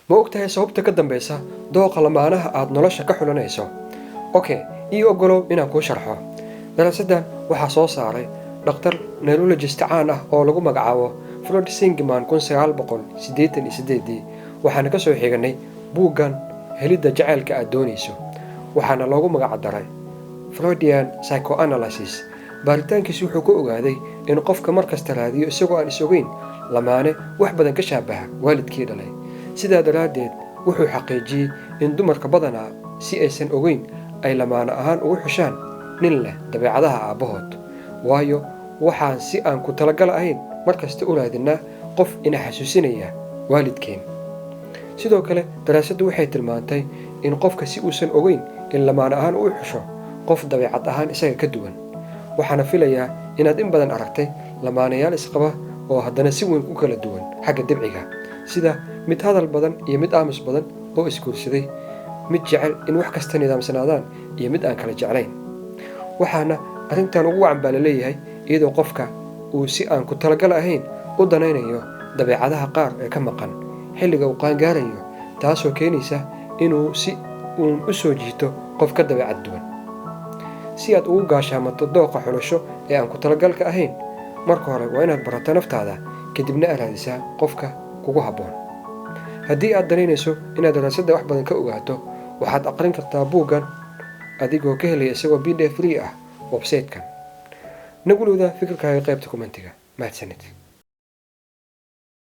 Ma ogtahay sababta ka dambeysa dooqa lamaanaha aad nolosha ka xulanayso? Okay, ii ogolow inaan kuu sharxo. Daraasaddan waxaa soo saaray dhakhtar neurologist caan ah oo lagu magacaabo Floyd Singman 1988. Waxaana ka soo xiganay buuggan helidda jacaylka aad doonayso. Waxaana loogu magac daray Freudian Psychoanalysis. Baaritaankiisu wuxuu ku ogaaday in qofka markasta raadiyo isagoo aan is-ogeyn lamaane wax badan ka shaabaha waalidkii dhalay. Sidaa daraaddeed wuxuu xaqiijiyey in dumarka badanaa si aysan ogeyn ay lamaane ahaan ugu xushaan nin leh dabeecadaha aabbahood, waayo waxaan si aan ku talagal ahayn markasta u raadinaa qof ina xasuusinaya waalidkeen. Sidoo kale daraasaddu waxay tilmaantay in qofka si uusan ogeyn in lamaane ahaan uu xusho qof dabeecad ahaan isaga ka duwan. Waxaana filayaa inaad in badan aragtay lamaanayaal isqaba oo haddana si weyn u kala duwan xagga dabciga, sida mid hadal badan iyo mid aamus badan oo isguursaday, mid jecel in wax kasta nidaamsanaadaan iyo mid aan kala jeclayn. Waxaana arrintan ugu wacan baa la leeyahay iyadoo qofka uu si aan ku talagal ahayn u danaynayo dabeecadaha qaar ee ka maqan xilliga uu qaangaarayo, taasoo keenaysa inuu si uun u soo jiito qof ka dabeecad duwan. Si aad ugu gaashaamato dooqa xulasho ee aan ku talagalka ahayn, marka hore waa inaad barato naftaada, kadibna aad raadisaa qofka kugu habboon. Haddii aad danaynayso inaad daraasadda wax badan ka ogaato, waxaad aqrin kartaa buuggan adigoo ka helaya isagoo PDF free ah website-kan. Nagulowda fikirkaaga qaybta commentiga. Mahadsanid.